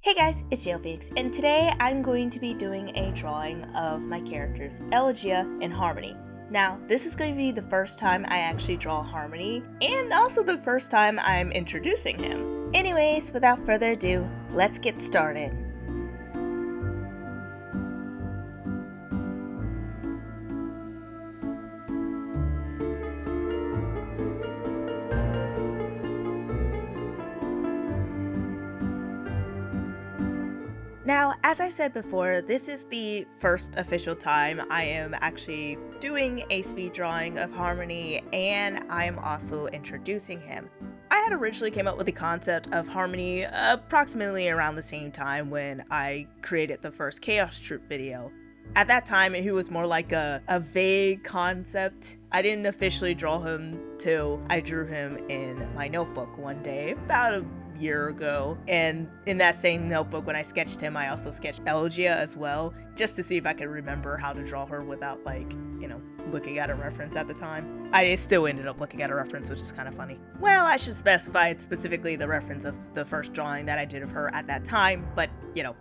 Hey guys, it's Phoenix, and today I'm going to be doing a drawing of my characters, Elegia and Harmony. Now, this is going to be the first time I actually draw Harmony, and also the first time I'm introducing him. Anyways, without further ado, let's get started. Now, as I said before, this is the first official time I am actually doing a speed drawing of Harmony, and I am also introducing him. I had originally came up with the concept of Harmony approximately around the same time when I created the first Chaos Troop video. At that time, he was more like a vague concept. I didn't officially draw him till I drew him in my notebook one day, about a year ago, and in that same notebook when I sketched him, I also sketched Elegia as well, just to see if I could remember how to draw her without looking at a reference at the time. I still ended up looking at a reference, which is kind of funny. Well, I should specify specifically the reference of the first drawing that I did of her at that time, but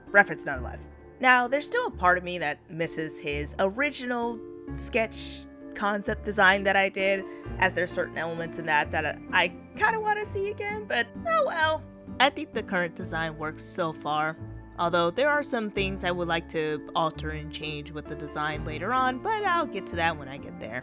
reference nonetheless. Now, there's still a part of me that misses his original sketch concept design that I did, as there's certain elements in that I kind of want to see again, but oh well. I think the current design works so far, although there are some things I would like to alter and change with the design later on, but I'll get to that when I get there.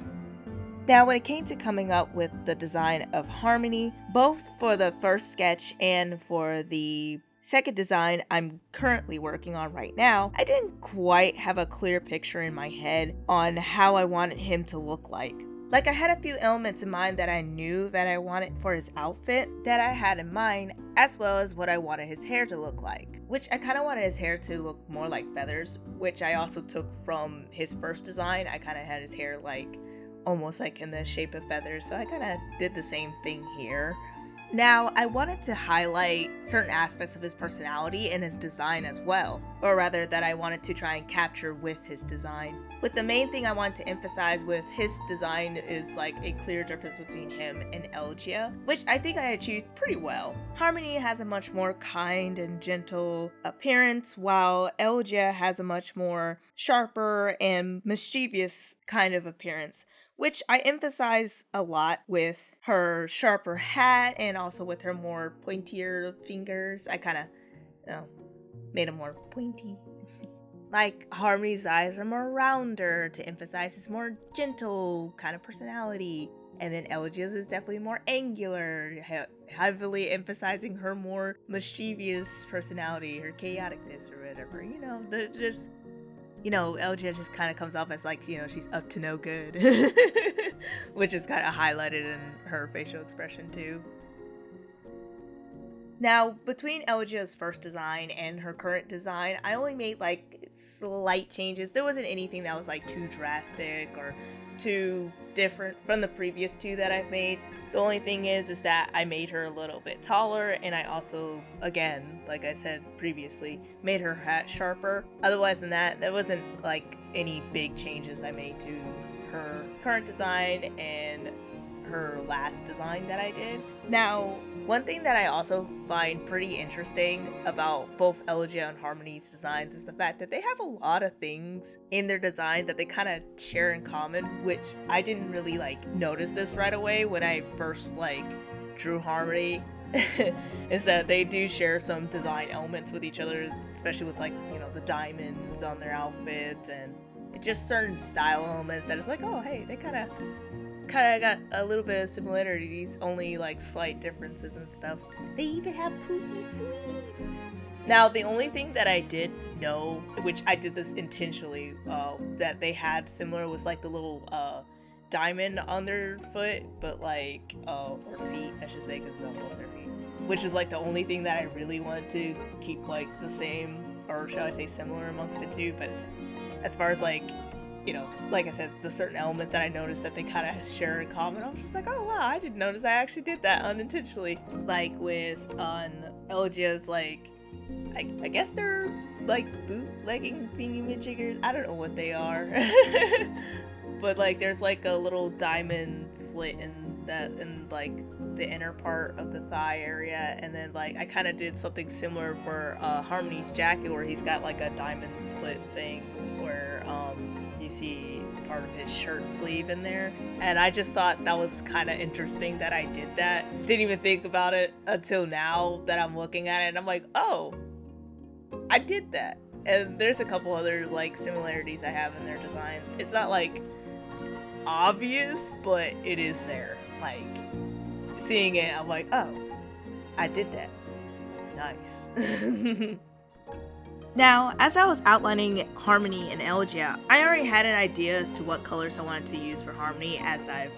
Now, when it came to coming up with the design of Harmony, both for the first sketch and for the second design I'm currently working on right now, I didn't quite have a clear picture in my head on how I wanted him to look like. Like, I had a few elements in mind that I knew that I wanted for his outfit that I had in mind, as well as what I wanted his hair to look like, which I kind of wanted his hair to look more like feathers, which I also took from his first design. I kind of had his hair almost like in the shape of feathers, so I kind of did the same thing here. Now, I wanted to highlight certain aspects of his personality and his design as well, or rather that I wanted to try and capture with his design. With the main thing I wanted to emphasize with his design is a clear difference between him and Elegia, which I think I achieved pretty well. Harmony has a much more kind and gentle appearance, while Elegia has a much more sharper and mischievous kind of appearance, which I emphasize a lot with her sharper hat and also with her more pointier fingers. I kind of, made them more pointy. Like, Harmony's eyes are more rounder to emphasize his more gentle kind of personality. And then Elegia's is definitely more angular, heavily emphasizing her more mischievous personality, her chaoticness or whatever. Elegia just kind of comes off as she's up to no good, which is kind of highlighted in her facial expression too. Now, between Elegia's first design and her current design, I only made slight changes. There wasn't anything that was too drastic or too different from the previous two that I've made. The only thing is that I made her a little bit taller, and I also, again, like I said previously, made her hat sharper. Otherwise than that, there wasn't any big changes I made to her current design and her last design that I did. Now, one thing that I also find pretty interesting about both Elegia and Harmony's designs is the fact that they have a lot of things in their design that they kind of share in common, which I didn't really notice this right away when I first drew Harmony. Is that they do share some design elements with each other, especially with the diamonds on their outfits and just certain style elements that is oh hey, they kind of got a little bit of similarities, only slight differences and stuff. They even have poofy sleeves. Now, the only thing that I did know, which I did this intentionally, that they had similar was the little diamond on their foot, but or feet, I should say, because it's on both their feet. Which is the only thing that I really wanted to keep the same, or shall I say similar amongst the two. But as far as like I said, the certain elements that I noticed that they kind of share in common, I was just oh wow, I didn't notice I actually did that unintentionally. With on Elegia's, I guess they're bootlegging thingy-majiggers. I don't know what they are. But there's a little diamond slit in that in like the inner part of the thigh area, and then like I kind of did something similar for Harmony's jacket where he's got like a diamond split thing where you see part of his shirt sleeve in there, and I just thought that was kind of interesting that I did that. Didn't even think about it until now that I'm looking at it, and I'm like, oh, I did that. And there's a couple other like similarities I have in their designs. It's not like obvious, but it is there. Like seeing it, I'm like, oh, I did that. Nice. Now, as I was outlining Harmony and Elegia, I already had an idea as to what colors I wanted to use for Harmony, as I've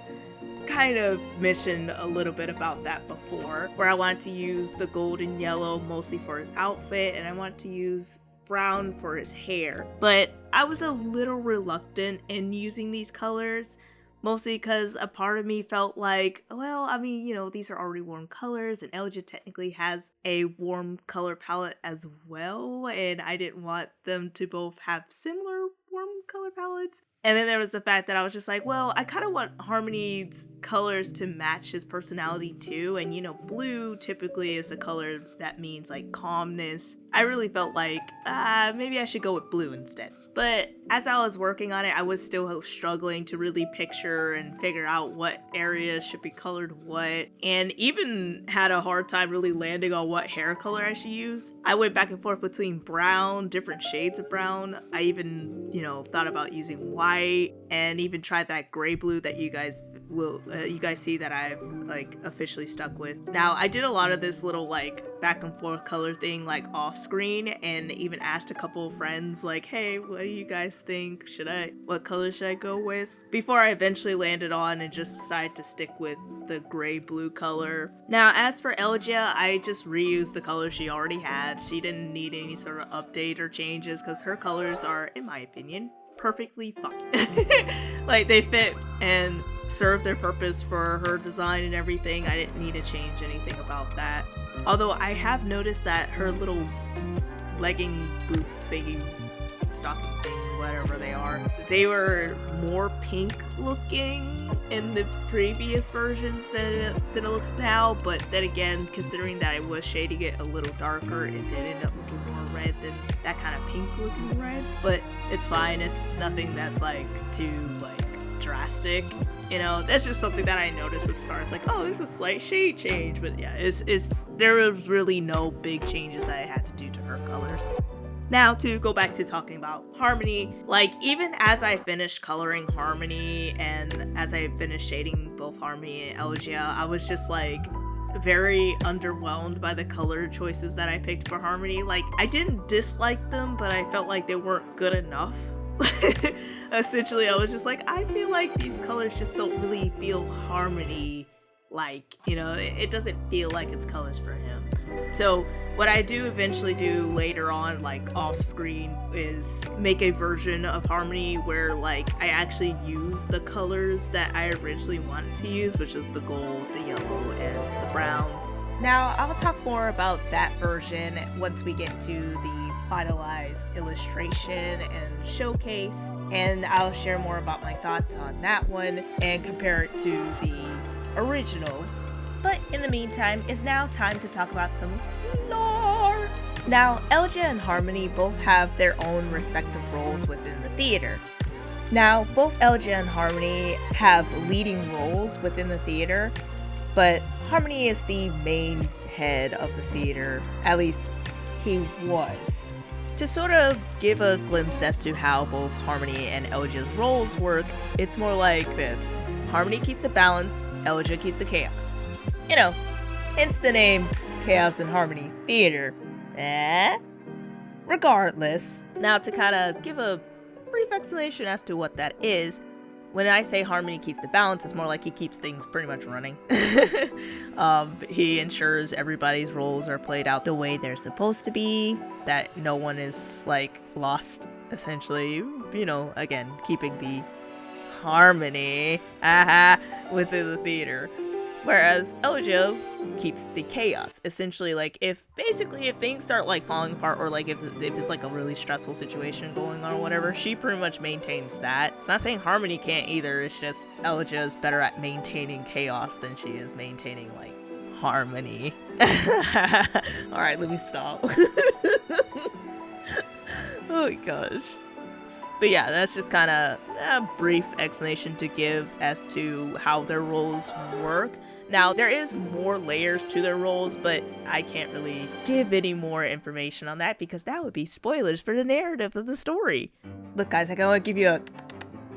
kind of mentioned a little bit about that before, where I wanted to use the gold and yellow mostly for his outfit, and I wanted to use brown for his hair. But I was a little reluctant in using these colors, mostly because a part of me felt like, well, I mean, you know, these are already warm colors, and Elegia technically has a warm color palette as well, and I didn't want them to both have similar warm color palettes. And then there was the fact that I was just like, well, I kind of want Harmony's colors to match his personality too. And you know, blue typically is a color that means like calmness. I really felt like maybe I should go with blue instead. But as I was working on it, I was still struggling to really picture and figure out what areas should be colored what, and even had a hard time really landing on what hair color I should use. I went back and forth between brown, different shades of brown. I even, you know, thought about using white, and even tried that gray blue that you guys see that I've like officially stuck with. Now, I did a lot of this little like back and forth color thing like off screen, and even asked a couple of friends like, hey, what do you guys think? What color should I go with? Before I eventually landed on and just decided to stick with the gray blue color. Now, as for Elegia, I just reused the colors she already had. She didn't need any sort of update or changes because her colors are, in my opinion, perfectly fine. Like, they fit and serve their purpose for her design and everything. I didn't need to change anything about that. Although I have noticed that her little legging, boot thingy, stocking thing, whatever they were more pink looking in the previous versions than it looks now. But then again, considering that I was shading it a little darker, it did end up looking more red than that kind of pink looking red. But it's fine. It's nothing that's like too like drastic, you know. That's just something that I noticed as far as like, oh, there's a slight shade change. But yeah, there was really no big changes that I had to do to her colors. Now, to go back to talking about Harmony, like, even as I finished coloring Harmony and as I finished shading both Harmony and Elegia, I was just like very underwhelmed by the color choices that I picked for Harmony. Like, I didn't dislike them, but I felt like they weren't good enough. Essentially, I was just like, I feel like these colors just don't really feel Harmony like, you know, it doesn't feel like it's colors for him. So what I do eventually do later on, like off screen, is make a version of Harmony where like I actually use the colors that I originally wanted to use, which is the gold, the yellow, and the brown. Now, I'll talk more about that version once we get to the finalized illustration and showcase, and I'll share more about my thoughts on that one and compare it to the original. But in the meantime, it's now time to talk about some lore. Now, Elegia and Harmony both have their own respective roles within the theater. Now, both Elegia and Harmony have leading roles within the theater, but Harmony is the main head of the theater, at least he was. To sort of give a glimpse as to how both Harmony and Elegia's roles work, it's more like this. Harmony keeps the balance, Elegia keeps the chaos. You know, hence the name Chaos and Harmony Theater. Regardless, now to kind of give a brief explanation as to what that is, when I say Harmony keeps the balance, it's more like he keeps things pretty much running. He ensures everybody's roles are played out the way they're supposed to be, that no one is, like, lost, essentially. You know, again, keeping the harmony within the theater. Whereas Elegia keeps the chaos. Essentially, like, if things start like falling apart, or like if it's like a really stressful situation going on or whatever, she pretty much maintains that. It's not saying Harmony can't either, it's just Elegia is better at maintaining chaos than she is maintaining like harmony. Alright, let me stop. Oh my gosh. But yeah, that's just kind of a brief explanation to give as to how their roles work. Now, there is more layers to their roles, but I can't really give any more information on that because that would be spoilers for the narrative of the story. Look, guys, I want to give you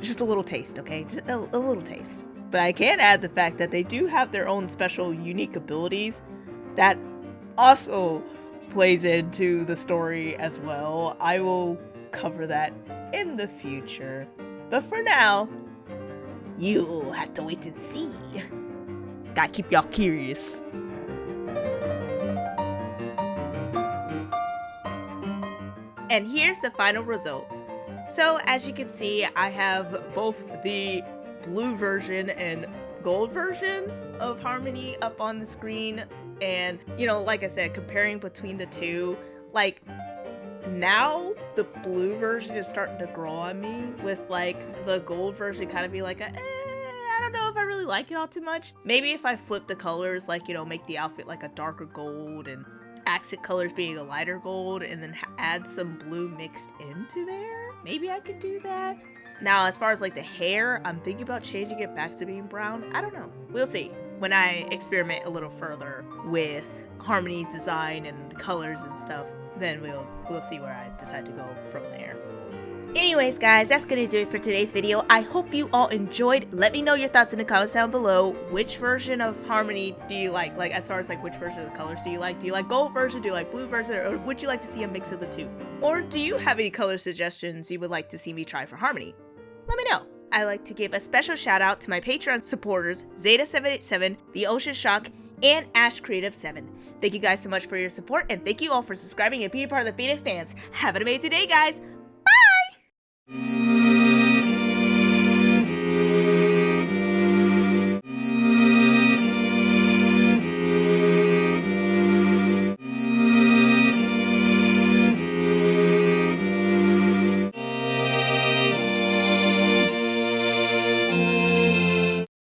just a little taste, okay? Just a little taste. But I can add the fact that they do have their own special, unique abilities that also plays into the story as well. I will cover that in the future. But for now, you have to wait and see. Gotta keep y'all curious. And here's the final result. So as you can see, I have both the blue version and gold version of Harmony up on the screen. And, you know, like I said, comparing between the two, like, now the blue version is starting to grow on me, with like the gold version kind of be like I don't know if I really like it all too much. Maybe if I flip the colors, like, you know, make the outfit like a darker gold and accent colors being a lighter gold, and then add some blue mixed into there, maybe I could do that. Now, as far as like the hair, I'm thinking about changing it back to being brown. I don't know. We'll see when I experiment a little further with Harmony's design and colors and stuff. Then we'll see where I decide to go from there. Anyways, guys, that's gonna do it for today's video. I hope you all enjoyed. Let me know your thoughts in the comments down below. Which version of Harmony do you like? Like, as far as like which version of the colors do you like? Do you like gold version? Do you like blue version? Or would you like to see a mix of the two? Or do you have any color suggestions you would like to see me try for Harmony? Let me know. I like to give a special shout out to my Patreon supporters, Zeta787, The Ocean Shock, and Ash Creative 7. Thank you guys so much for your support, and thank you all for subscribing and being part of the Phoenix fans. Have an amazing day, guys.